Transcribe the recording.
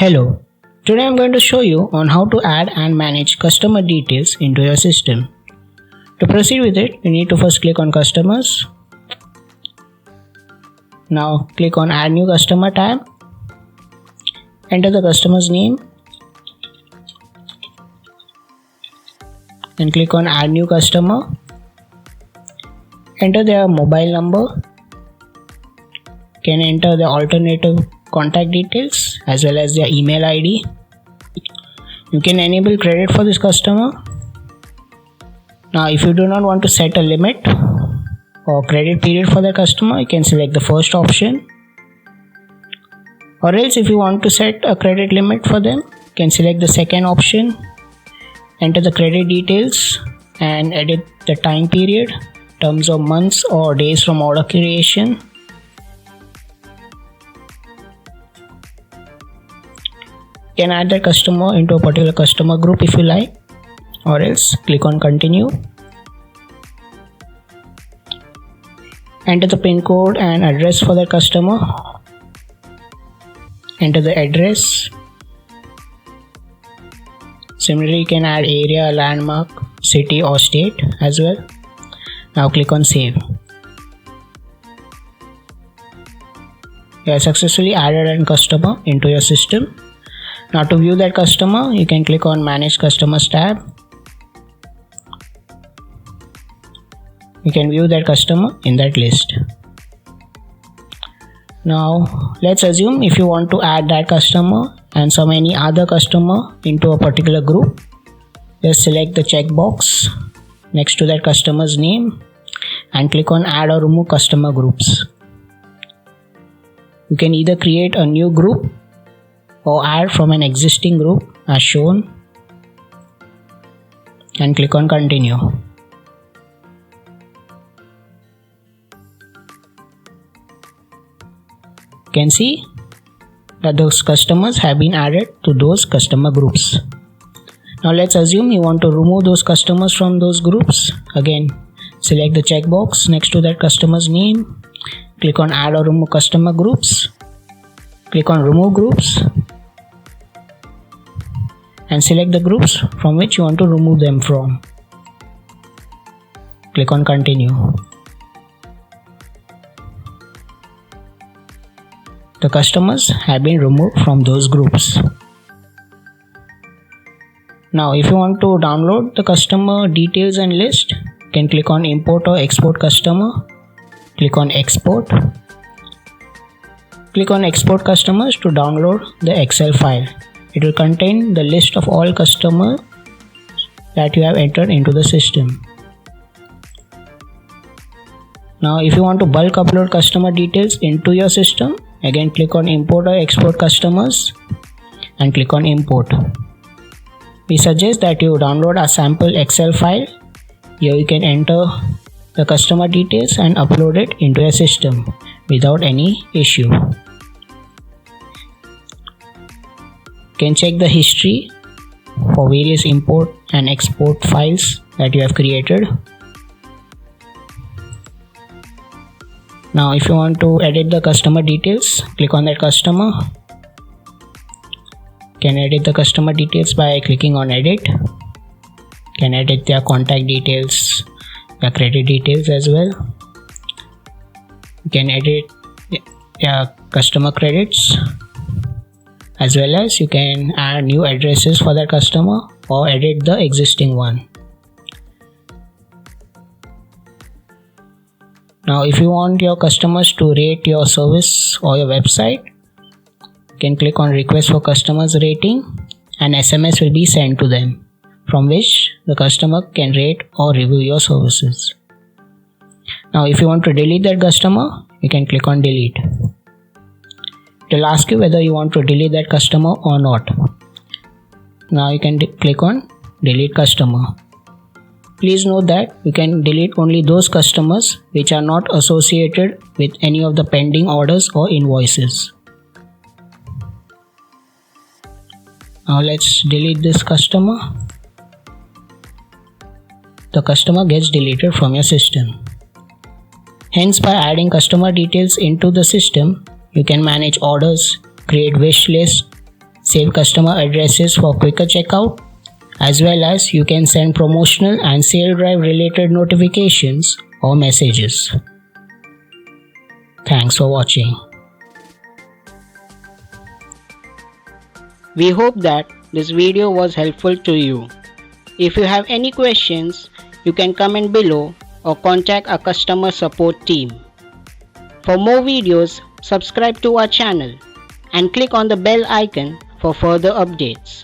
Hello, today I'm going to show you on how to add and manage customer details into your system. To proceed with it, you need to first click on customers. Now click on add new customer tab. Enter the customer's name and click on add new customer. Enter their mobile number. Can enter the alternative contact details as well as their email ID. You can enable credit for this customer. Now if you do not want to set a limit or credit period for the customer, you can select the first option. Or else if you want to set a credit limit for them, you can select the second option. Enter the credit details and edit the time period, terms of months or days from order creation. You can add that customer into a particular customer group if you like, or else click on continue. Enter the PIN code and address for the customer. Enter the address. Similarly, you can add area, landmark, city or state as well. Now click on save. You have successfully added a customer into your system. Now to view that customer, you can click on Manage Customers tab. You can view that customer in that list. Now let's assume if you want to add that customer and any other customer into a particular group, just select the checkbox next to that customer's name and click on Add or Remove Customer Groups. You can either create a new group or add from an existing group as shown and click on continue. You can see that those customers have been added to those customer groups. Now let's assume you want to remove those customers from those groups. Again, select the checkbox next to that customer's name, click on Add or Remove Customer Groups, click on Remove Groups and select the groups from which you want to remove them from. Click on continue. The customers have been removed from those groups. Now if you want to download the customer details and list, you can click on import or export customer. Click on export. Click on export customers to download the Excel file. It will contain the list of all customers that you have entered into the system. Now if you want to bulk upload customer details into your system, again click on import or export customers and click on import. We suggest that you download a sample Excel file. Here you can enter the customer details and upload it into your system without any issue. You can check the history for various import and export files that you have created. Now if you want to edit the customer details, click on that customer. You can edit the customer details by clicking on edit. You can edit their contact details, their credit details as well. You can edit their customer credits, as well as you can add new addresses for that customer or edit the existing one. Now if you want your customers to rate your service or your website, you can click on request for customers rating and SMS will be sent to them, from which the customer can rate or review your services. Now if you want to delete that customer, you can click on delete. It will ask you whether you want to delete that customer or not. Now you can click on delete customer. Please note that you can delete only those customers which are not associated with any of the pending orders or invoices. Now let's delete this customer. The customer gets deleted from your system. Hence, by adding customer details into the system, you can manage orders, create wish lists, save customer addresses for quicker checkout, as well as you can send promotional and sale drive related notifications or messages. Thanks for watching. We hope that this video was helpful to you. If you have any questions, you can comment below or contact our customer support team. For more videos, subscribe to our channel and click on the bell icon for further updates.